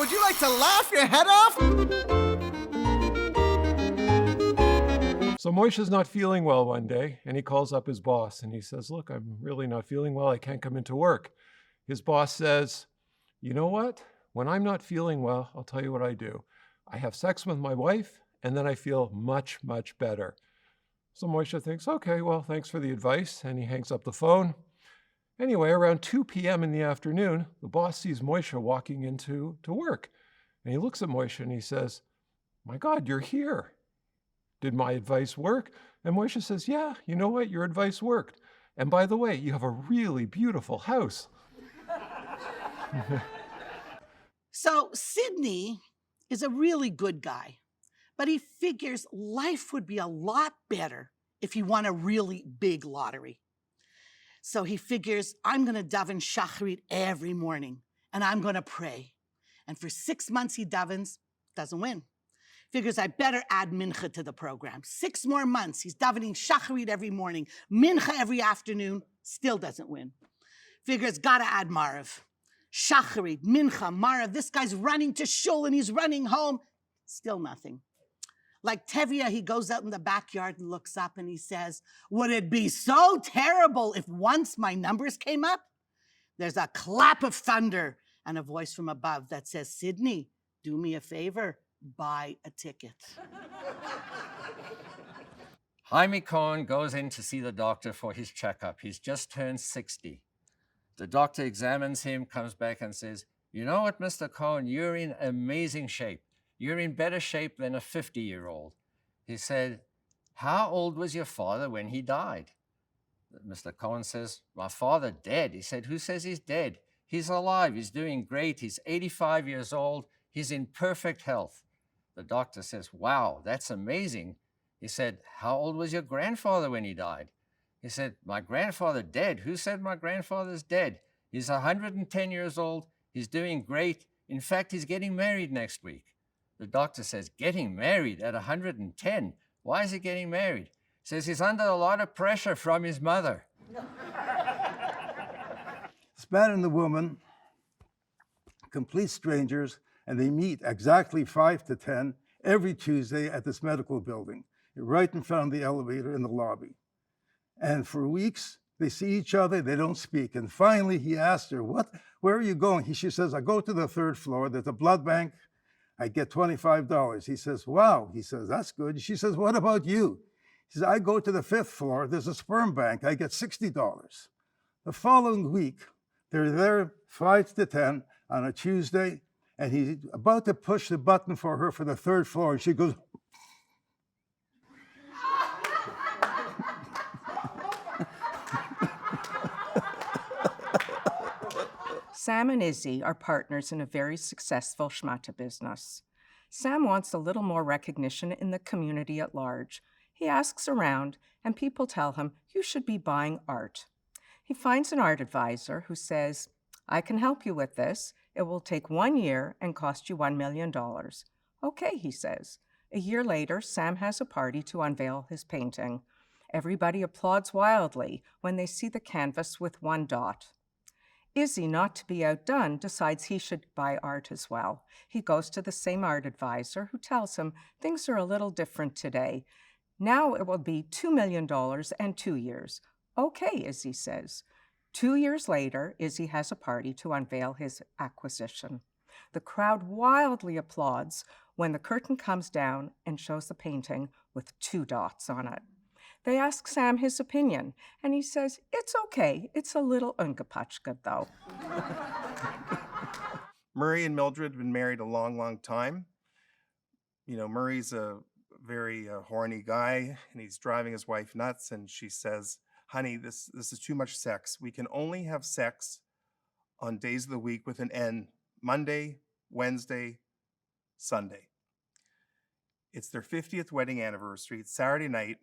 would you like to laugh your head off? So Moshe's not feeling well one day, and he calls up his boss, and he says, look, I'm really not feeling well. I can't come into work. His boss says, you know what? When I'm not feeling well, I'll tell you what I do. I have sex with my wife, and then I feel much, much better. So Moshe thinks, okay, well, thanks for the advice, and he hangs up the phone. Anyway, around 2 p.m. in the afternoon, the boss sees Moshe walking into work, and he looks at Moshe and he says, my God, you're here. Did my advice work? And Moshe says, yeah, you know what? Your advice worked. And by the way, you have a really beautiful house. So Sydney is a really good guy, but he figures life would be a lot better if he won a really big lottery. So he figures, I'm going to daven shacharit every morning, and I'm going to pray. And for 6 months he davens, doesn't win. Figures I better add mincha to the program. 6 more months, he's davening shacharit every morning, mincha every afternoon, still doesn't win. Figures gotta add marav. Shacharit, mincha, marav. This guy's running to shul and he's running home. Still nothing. Like Tevye, he goes out in the backyard and looks up and he says, would it be so terrible if once my numbers came up? There's a clap of thunder and a voice from above that says, Sydney, do me a favor. Buy a ticket. Jaime Cohen goes in to see the doctor for his checkup. He's just turned 60. The doctor examines him, comes back and says, you know what, Mr. Cohen, you're in amazing shape. You're in better shape than a 50-year-old. He said, how old was your father when he died? Mr. Cohen says, my father dead. He said, who says he's dead? He's alive. He's doing great. He's 85 years old. He's in perfect health. The doctor says, wow, that's amazing. He said, how old was your grandfather when he died? He said, my grandfather dead. Who said my grandfather's dead? He's 110 years old. He's doing great. In fact, he's getting married next week. The doctor says, getting married at 110? Why is he getting married? He says he's under a lot of pressure from his mother. This man and the woman, complete strangers, and they meet exactly 5 to 10 every Tuesday at this medical building, right in front of the elevator in the lobby. And for weeks, they see each other, they don't speak. And finally, he asked her, where are you going? She says, I go to the 3rd floor, there's a blood bank, I get $25. He says, wow. He says, that's good. She says, what about you? He says, I go to the 5th floor, there's a sperm bank, I get $60. The following week, they're there 5 to 10 on a Tuesday, and he's about to push the button for her for the 3rd floor, and she goes, Sam and Izzy are partners in a very successful schmata business. Sam wants a little more recognition in the community at large. He asks around, and people tell him, you should be buying art. He finds an art advisor who says, I can help you with this. It will take 1 year and cost you $1 million. Okay, he says. A year later, Sam has a party to unveil his painting. Everybody applauds wildly when they see the canvas with 1 dot. Izzy, not to be outdone, decides he should buy art as well. He goes to the same art advisor who tells him things are a little different today. Now it will be $2 million and 2 years. Okay, Izzy says. 2 years later, Izzy has a party to unveil his acquisition. The crowd wildly applauds when the curtain comes down and shows the painting with 2 dots on it. They ask Sam his opinion, and he says, it's okay. It's a little ungepatchka, though. Murray and Mildred have been married a long, long time. You know, Murray's a very horny guy, and he's driving his wife nuts, and she says, honey, this is too much sex. We can only have sex on days of the week with an N, Monday, Wednesday, Sunday. It's their 50th wedding anniversary. It's Saturday night.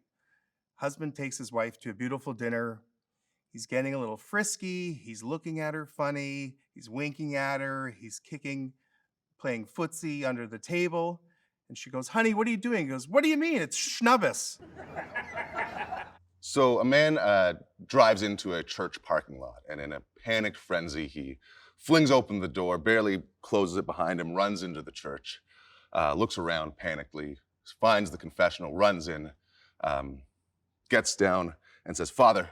Husband takes his wife to a beautiful dinner. He's getting a little frisky. He's looking at her funny. He's winking at her. He's playing footsie under the table. And she goes, honey, what are you doing? He goes, what do you mean? It's Shabbos. So a man drives into a church parking lot, and in a panicked frenzy, he flings open the door, barely closes it behind him, runs into the church, looks around panically, finds the confessional, runs in, gets down and says, Father,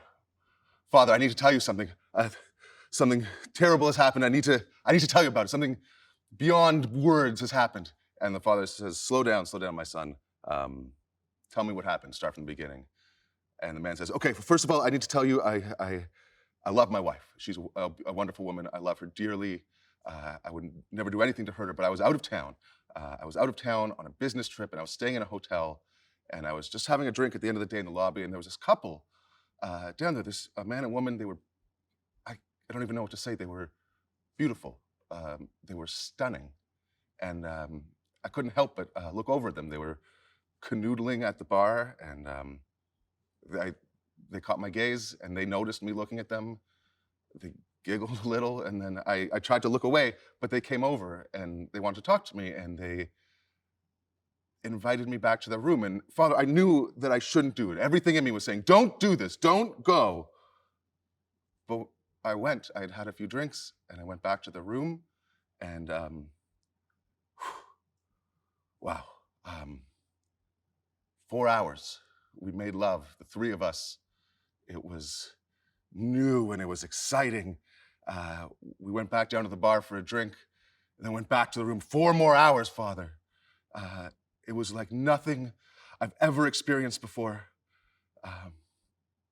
I need to tell you something. Something terrible has happened. I need to tell you about it. Something beyond words has happened. And the father says, slow down, my son. Tell me what happened. Start from the beginning. And the man says, okay, first of all, I need to tell you, I love my wife. She's a wonderful woman. I love her dearly. I would never do anything to hurt her, but I was out of town. I was out of town on a business trip, and I was staying in a hotel, and I was just having a drink at the end of the day in the lobby, and there was this couple down there, a man and woman. They were, I don't even know what to say. They were beautiful. They were stunning. And I couldn't help but look over at them. They were canoodling at the bar, and they caught my gaze, and they noticed me looking at them. They giggled a little, and then I tried to look away, but they came over, and they wanted to talk to me, and they invited me back to their room. And Father, I knew that I shouldn't do it. Everything in me was saying, don't do this, don't go. But I went. I had had a few drinks, and I went back to the room, and wow. 4 hours. We made love, the three of us. It was new and it was exciting. We went back down to the bar for a drink and then went back to the room. 4 more hours, Father. It was like nothing I've ever experienced before.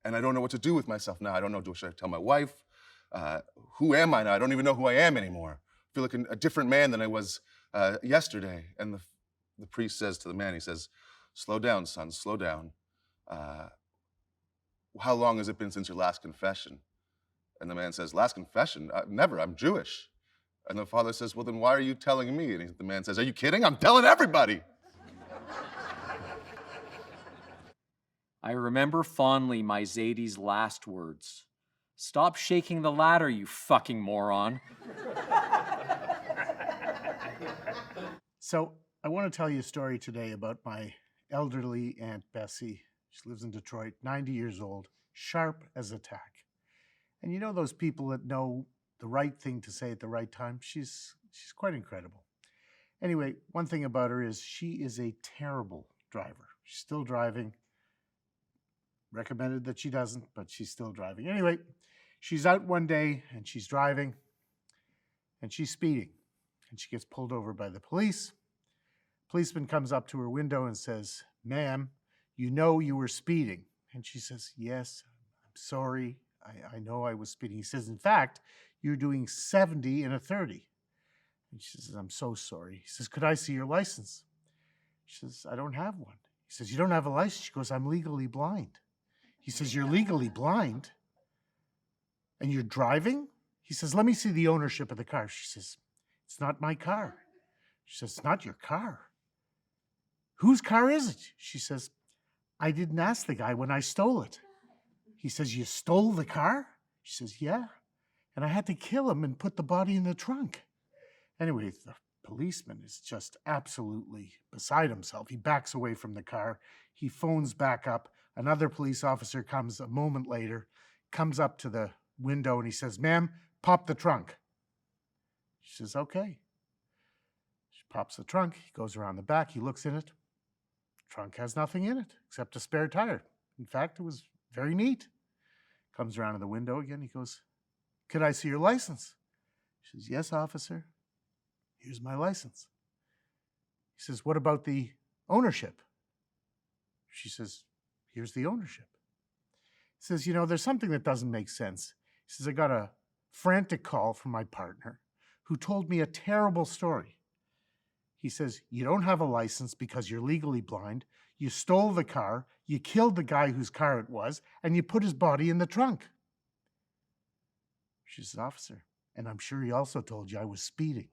And I don't know what to do with myself now. I don't know, should I tell my wife? Who am I now? I don't even know who I am anymore. I feel like a different man than I was yesterday. And the priest says to the man, he says, slow down, son, slow down. How long has it been since your last confession? And the man says, last confession? Never, I'm Jewish. And the father says, well, then why are you telling me? And the man says, are you kidding? I'm telling everybody. I remember fondly my Zadie's last words. Stop shaking the ladder, you fucking moron. So I want to tell you a story today about my elderly Aunt Bessie. She lives in Detroit, 90 years old, sharp as a tack. And you know those people that know the right thing to say at the right time? She's quite incredible. Anyway, one thing about her is she is a terrible driver. She's still driving. Recommended that she doesn't, but she's still driving. Anyway, she's out one day and she's driving and she's speeding. And she gets pulled over by the police. Policeman comes up to her window and says, ma'am, you know you were speeding. And she says, yes, I'm sorry. I know I was speeding. He says, in fact, you're doing 70 in a 30. And she says, I'm so sorry. He says, could I see your license? She says, I don't have one. He says, you don't have a license? She goes, I'm legally blind. He says, you're legally blind? And you're driving? He says, let me see the ownership of the car. She says, it's not my car. She says, it's not your car. Whose car is it? She says, I didn't ask the guy when I stole it. He says, you stole the car? She says, yeah. And I had to kill him and put the body in the trunk. Anyway, the policeman is just absolutely beside himself. He backs away from the car. He phones back up. Another police officer comes a moment later, comes up to the window and he says, ma'am, pop the trunk. She says, okay. She pops the trunk. He goes around the back. He looks in it. Trunk has nothing in it except a spare tire. In fact, it was very neat. Comes around to the window again. He goes, could I see your license? She says, yes, officer. Here's my license. He says, what about the ownership? She says, here's the ownership. He says, you know, there's something that doesn't make sense. He says, I got a frantic call from my partner who told me a terrible story. He says, you don't have a license because you're legally blind. You stole the car. You killed the guy whose car it was, and you put his body in the trunk. She says, officer, and I'm sure he also told you I was speeding.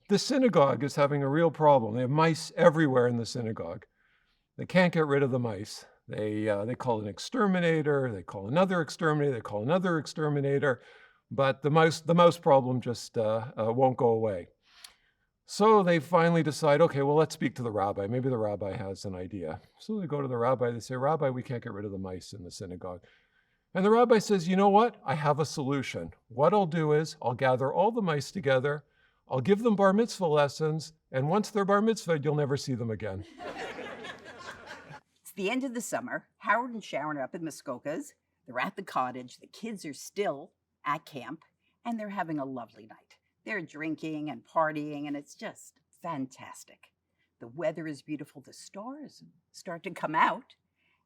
The synagogue is having a real problem. They have mice everywhere in the synagogue. They can't get rid of the mice. They call an exterminator. They call another exterminator. They call another exterminator. But the mouse problem just won't go away. So they finally decide, okay, well, let's speak to the rabbi. Maybe the rabbi has an idea. So they go to the rabbi. They say, Rabbi, we can't get rid of the mice in the synagogue. And the rabbi says, you know what? I have a solution. What I'll do is I'll gather all the mice together. I'll give them bar mitzvah lessons. And once they're bar mitzvah, you'll never see them again. It's the end of the summer. Howard and Sharon are up in Muskokas. They're at the cottage. The kids are still at camp, and they're having a lovely night. They're drinking and partying, and it's just fantastic. The weather is beautiful. The stars start to come out,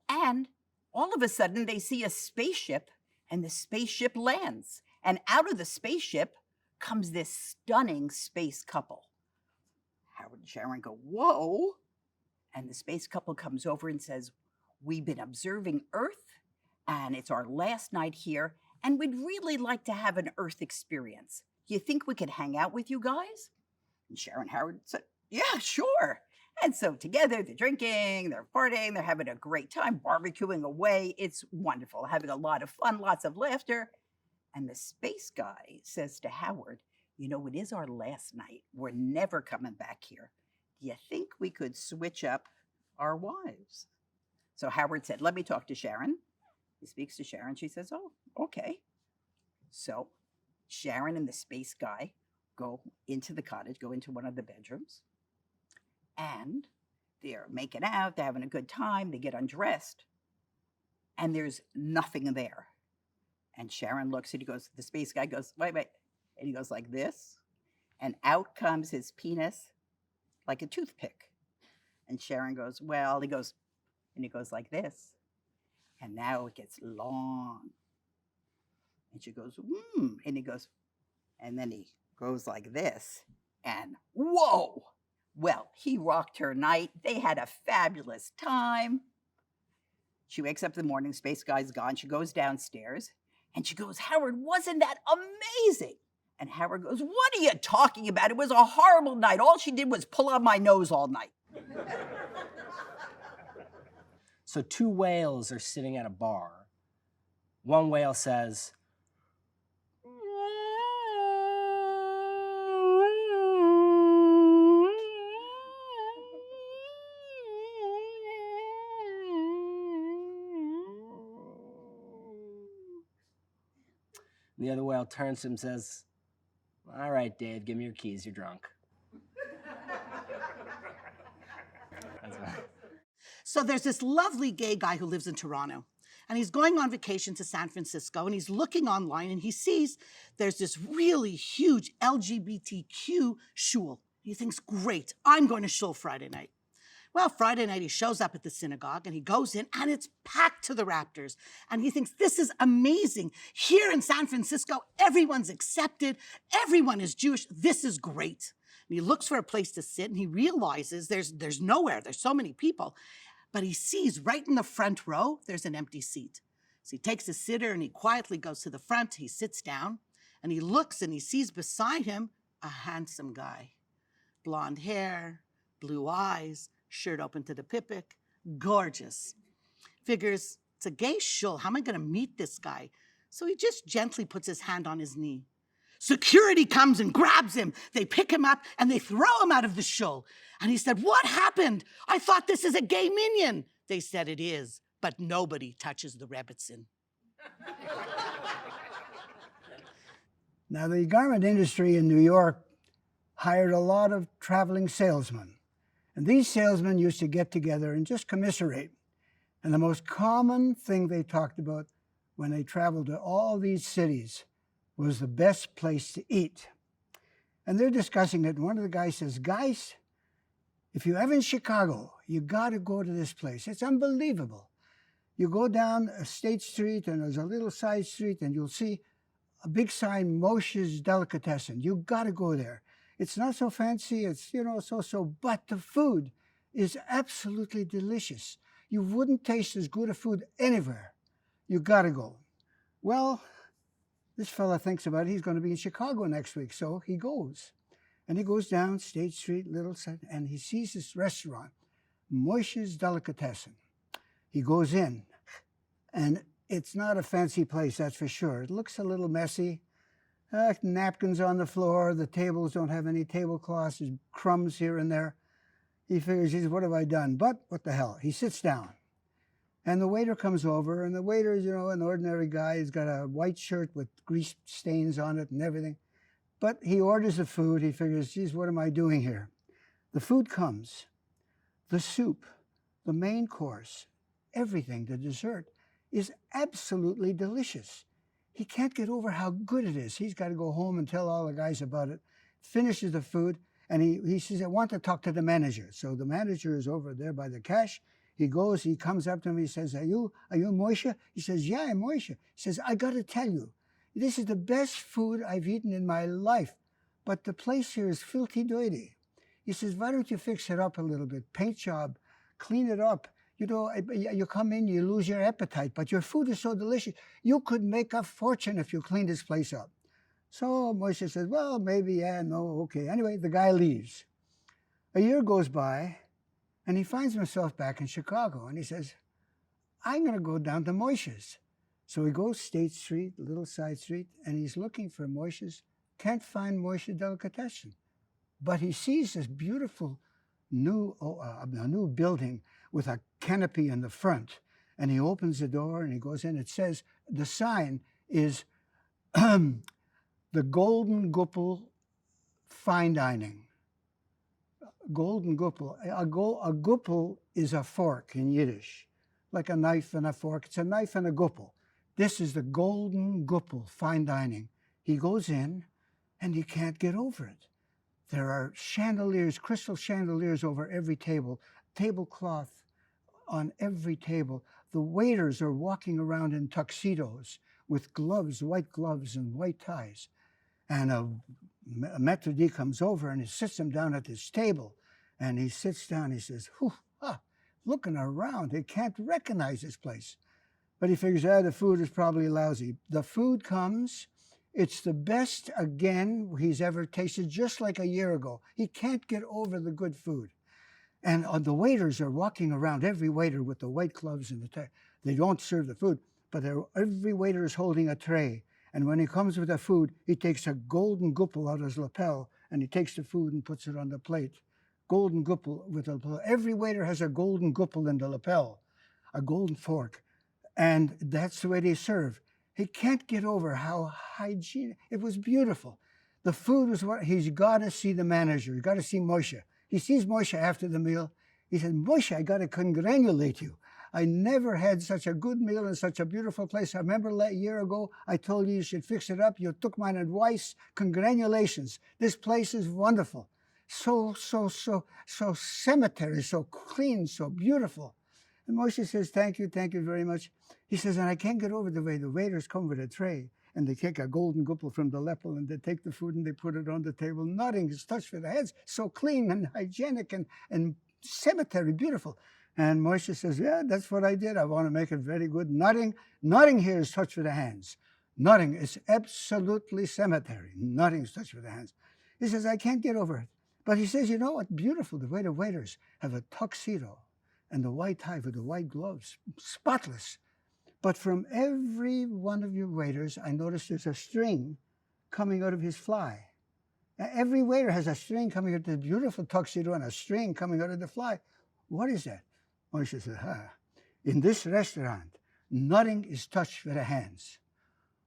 and all of a sudden they see a spaceship, and the spaceship lands. And out of the spaceship comes this stunning space couple. Howard and Sharon go, whoa. And the space couple comes over and says, we've been observing Earth, and it's our last night here, and we'd really like to have an Earth experience. You think we could hang out with you guys? And Sharon and Howard said, yeah, sure. And so together they're drinking, they're partying, they're having a great time, barbecuing away. It's wonderful, having a lot of fun, lots of laughter. And the space guy says to Howard, you know, it is our last night. We're never coming back here. Do you think we could switch up our wives? So Howard said, let me talk to Sharon. He speaks to Sharon. She says, oh, okay. So Sharon and the space guy go into the cottage, go into one of the bedrooms, and they're making out, they're having a good time, they get undressed, and there's nothing there. And Sharon looks and he goes, the space guy goes, wait, and he goes like this, and out comes his penis like a toothpick. And Sharon goes, well, he goes like this, and now it gets long. And she goes, and he goes, and then he goes like this, and whoa! Well, he rocked her night. They had a fabulous time. She wakes up in the morning, space guy's gone. She goes downstairs, and she goes, Howard, wasn't that amazing? And Howard goes, what are you talking about? It was a horrible night. All she did was pull on my nose all night. So two whales are sitting at a bar. One whale says, the other whale turns to him and says, all right, Dave, give me your keys. You're drunk. That's right. So there's this lovely gay guy who lives in Toronto, and he's going on vacation to San Francisco, and he's looking online, and he sees there's this really huge LGBTQ shul. He thinks, great, I'm going to shul Friday night. Well, Friday night, he shows up at the synagogue, and he goes in, and it's packed to the rafters. And he thinks, this is amazing. Here in San Francisco, everyone's accepted. Everyone is Jewish. This is great. And he looks for a place to sit, and he realizes there's nowhere. There's so many people. But he sees right in the front row, there's an empty seat. So he takes a sitter, and he quietly goes to the front. He sits down, and he looks, and he sees beside him a handsome guy. Blonde hair, blue eyes, shirt open to the pipik, gorgeous. Figures, it's a gay shul. How am I going to meet this guy? So he just gently puts his hand on his knee. Security comes and grabs him. They pick him up and they throw him out of the shul. And he said, what happened? I thought this is a gay minyan. They said it is, but nobody touches the Rebbitzin. Now, the garment industry in New York hired a lot of traveling salesmen. And these salesmen used to get together and just commiserate. And the most common thing they talked about when they traveled to all these cities was the best place to eat. And they're discussing it. And one of the guys says, guys, if you're ever in Chicago, you got to go to this place. It's unbelievable. You go down a State Street, and there's a little side street, and you'll see a big sign, Moshe's Delicatessen. You got to go there. It's not so fancy, it's, so, but the food is absolutely delicious. You wouldn't taste as good a food anywhere. You gotta go. Well, this fella thinks about it. He's going to be in Chicago next week, so he goes. And he goes down State Street, little side, and he sees this restaurant, Moshe's Delicatessen. He goes in, and it's not a fancy place, that's for sure. It looks a little messy. Napkins on the floor, the tables don't have any tablecloths, there's crumbs here and there. He figures, he says, what have I done? But what the hell? He sits down. And the waiter comes over, and the waiter is, an ordinary guy. He's got a white shirt with grease stains on it and everything. But he orders the food. He figures, geez, what am I doing here? The food comes. The soup, the main course, everything, the dessert, is absolutely delicious. He can't get over how good it is. He's got to go home and tell all the guys about it. Finishes the food, and he says, I want to talk to the manager. So the manager is over there by the cash. He goes, he comes up to him, he says, are you Moshe? He says, yeah, I'm Moshe. He says, I got to tell you, this is the best food I've eaten in my life, but the place here is filthy dirty. He says, why don't you fix it up a little bit? Paint job, clean it up. You come in, you lose your appetite, but your food is so delicious. You could make a fortune if you clean this place up. So Moshe says, well, maybe, yeah, no, okay. Anyway, the guy leaves. A year goes by, and he finds himself back in Chicago, and he says, I'm going to go down to Moshe's. So he goes State Street, a little side street, and he's looking for Moshe's, can't find Moshe Delicatessen. But he sees this beautiful new building with a canopy in the front, and he opens the door and he goes in. It says, the sign is the Golden Guppel Fine Dining. Golden Guppel. A guppel is a fork in Yiddish, like a knife and a fork. It's a knife and a guppel. This is the Golden Guppel Fine Dining. He goes in and he can't get over it. There are chandeliers, crystal chandeliers over every table, tablecloth on every table. The waiters are walking around in tuxedos with gloves, white gloves and white ties. And a maitre d' comes over and he sits him down at this table. And he sits down, he says, looking around, he can't recognize this place. But he figures, the food is probably lousy. The food comes. It's the best, again, he's ever tasted, just like a year ago. He can't get over the good food. And the waiters are walking around, every waiter with the white gloves and they don't serve the food, but every waiter is holding a tray. And when he comes with the food, he takes a golden guppel out of his lapel, and he takes the food and puts it on the plate. Golden guppel with a lapel. Every waiter has a golden guppel in the lapel, a golden fork. And that's the way they serve. He can't get over how hygienic. It was beautiful. The food was what he's got to see the manager. He's got to see Moshe. He sees Moshe after the meal. He said, Moshe, I got to congratulate you. I never had such a good meal in such a beautiful place. I remember a year ago, I told you should fix it up. You took my advice. Congratulations. This place is wonderful. So cemetery, so clean, so beautiful. And Moshe says, thank you very much. He says, and I can't get over the way the waiters come with a tray and they take a golden guppel from the lepel and they take the food and they put it on the table. Nothing is touched with the hands. So clean and hygienic and cemetery, beautiful. And Moshe says, yeah, that's what I did. I want to make it very good. Nothing here is touched with the hands. Nothing. It's absolutely cemetery. Nothing is touched with the hands. He says, I can't get over it. But he says, you know what? Beautiful. The way the waiters have a tuxedo and the white tie with the white gloves, spotless. But from every one of your waiters, I noticed there's a string coming out of his fly. Every waiter has a string coming out of the beautiful tuxedo and a string coming out of the fly. What is that? Moshe said, in this restaurant, nothing is touched with the hands.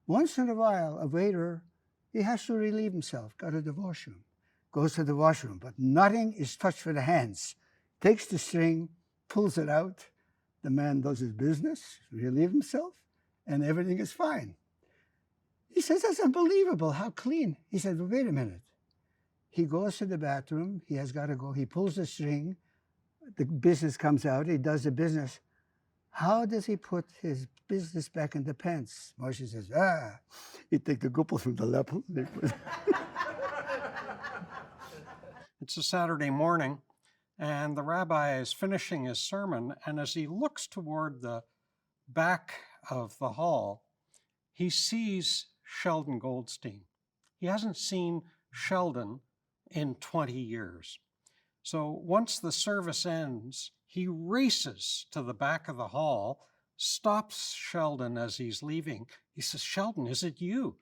Once in a while, a waiter, he has to relieve himself, go to the washroom, goes to the washroom, but nothing is touched with the hands. Takes the string, pulls it out, the man does his business, relieve himself, and everything is fine. He says, that's unbelievable, how clean. He said, well, wait a minute. He goes to the bathroom, he has got to go, he pulls the string, the business comes out, he does the business. How does he put his business back in the pants? Moshe says, he take the guppel from the lepel. It's a Saturday morning, and the rabbi is finishing his sermon, and as he looks toward the back of the hall, he sees Sheldon Goldstein. He hasn't seen Sheldon in 20 years. So once the service ends, he races to the back of the hall, stops Sheldon as he's leaving. He says, Sheldon, is it you?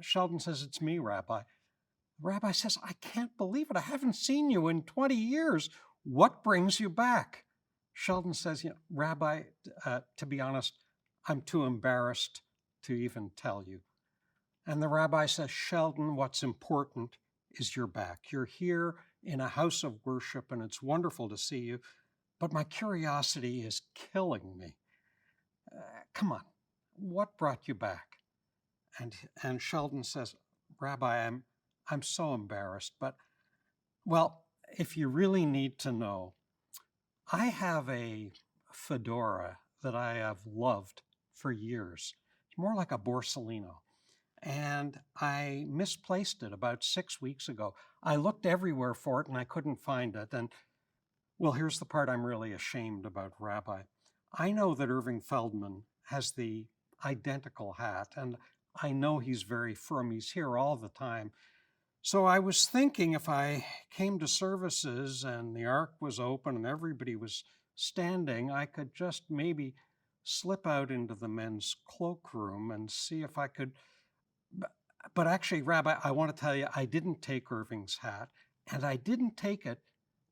Sheldon says, "It's me, Rabbi." The rabbi says, "I can't believe it. I haven't seen you in 20 years. What brings you back?" Sheldon says, "Rabbi, to be honest, I'm too embarrassed to even tell you." And the rabbi says, "Sheldon, what's important is you're back. You're here in a house of worship, and it's wonderful to see you. But my curiosity is killing me. Come on, what brought you back?" And Sheldon says, "Rabbi, I'm so embarrassed, but, well, if you really need to know, I have a fedora that I have loved for years. It's more like a Borsalino. And I misplaced it about 6 weeks ago. I looked everywhere for it and I couldn't find it. And, well, here's the part I'm really ashamed about, Rabbi. I know that Irving Feldman has the identical hat, and I know he's very firm. He's here all the time. So I was thinking if I came to services and the ark was open and everybody was standing, I could just maybe slip out into the men's cloakroom and see if I could. But actually, Rabbi, I want to tell you, I didn't take Irving's hat, and I didn't take it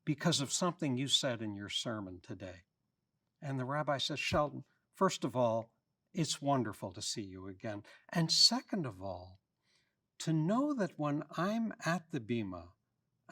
because of something you said in your sermon today. And the rabbi says, "Sheldon, first of all, it's wonderful to see you again. And second of all, to know that when I'm at the bima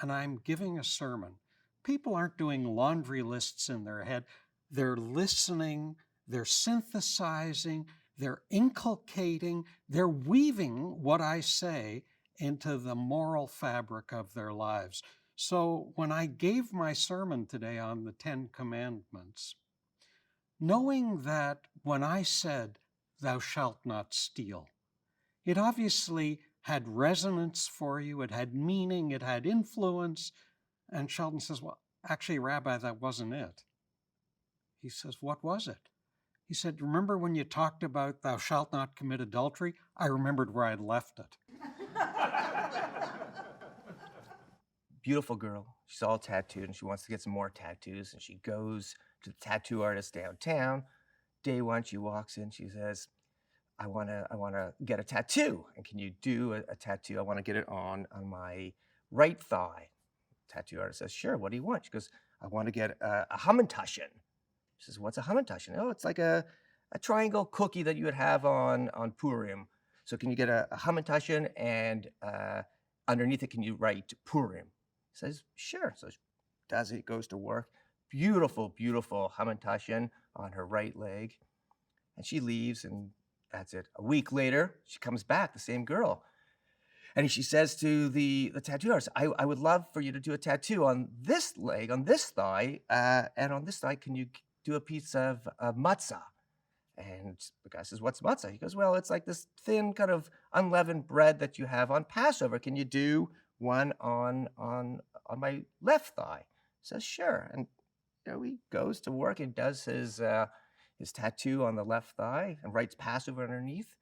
and I'm giving a sermon, people aren't doing laundry lists in their head. They're listening, they're synthesizing, they're inculcating, they're weaving what I say into the moral fabric of their lives." So when I gave my sermon today on the 10 Commandments, knowing that when I said, "Thou shalt not steal," it obviously had resonance for you, it had meaning, it had influence. And Sheldon says, "Well, actually, Rabbi, that wasn't it." He says, "What was it?" He said, "Remember when you talked about thou shalt not commit adultery?" I remembered where I'd left it. Beautiful girl. She's all tattooed and she wants to get some more tattoos. And she goes to the tattoo artist downtown. Day one, she walks in, she says, I wanna get a tattoo. And can you do a tattoo? I want to get it on my right thigh. Tattoo artist says, "Sure, what do you want?" She goes, "I want to get a hamantaschen." She says, "What's a hamantaschen?" "Oh, it's like a triangle cookie that you would have on Purim. So can you get a hamantaschen and underneath it, can you write Purim?" He says, "Sure." So she does it, goes to work. Beautiful, beautiful hamantaschen on her right leg. And she leaves and that's it. A week later, she comes back, the same girl. And she says to the tattoo artist, I would love for you to do a tattoo on this leg, on this thigh, and on this thigh, can you do a piece of matzah? And the guy says, "What's matzah?" He goes, "Well, it's like this thin kind of unleavened bread that you have on Passover. Can you do one on my left thigh?" He says, "Sure." And he goes to work and does his tattoo on the left thigh and writes Passover underneath.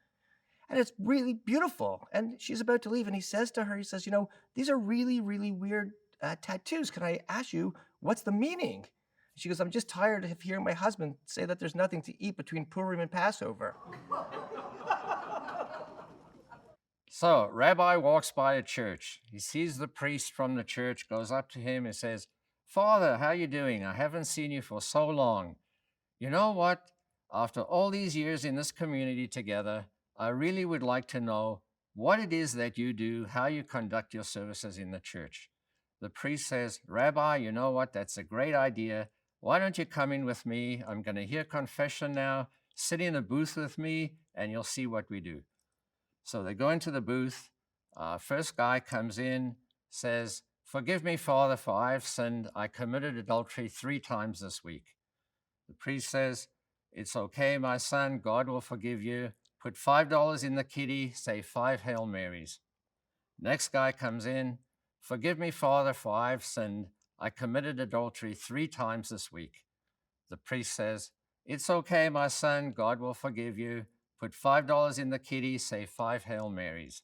And it's really beautiful. And she's about to leave. And he says to her, he says, "These are really, really weird tattoos. Can I ask you, what's the meaning?" She goes, "I'm just tired of hearing my husband say that there's nothing to eat between Purim and Passover." So, Rabbi walks by a church. He sees the priest from the church, goes up to him and says, "Father, how you doing? I haven't seen you for so long. You know what? After all these years in this community together, I really would like to know what it is that you do, how you conduct your services in the church." The priest says, "Rabbi, you know what? That's a great idea. Why don't you come in with me? I'm going to hear confession now. Sit in a booth with me, and you'll see what we do." So they go into the booth. First guy comes in, says, "Forgive me, Father, for I have sinned. I committed adultery 3 times this week." The priest says, "It's okay, my son. God will forgive you. Put $5 in the kitty, say 5 Hail Marys." Next guy comes in, "Forgive me, Father, for I have sinned. I committed adultery 3 times this week." The priest says, "It's okay, my son. God will forgive you. Put $5 in the kitty, say 5 Hail Marys."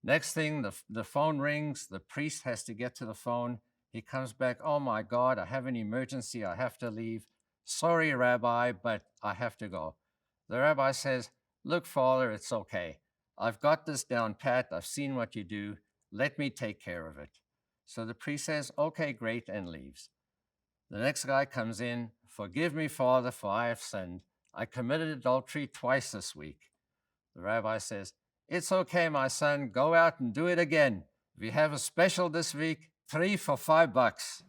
Next thing, the phone rings. The priest has to get to the phone. He comes back, "Oh my God, I have an emergency. I have to leave. Sorry, Rabbi, but I have to go." The rabbi says, "Look, Father, it's okay. I've got this down pat. I've seen what you do. Let me take care of it. So the priest says, okay, great, and leaves. The next guy comes in. Forgive me, Father, for I have sinned. I committed adultery twice this week. The rabbi says, it's okay, my son. Go out and do it again. We have a special this week, 3 for $5.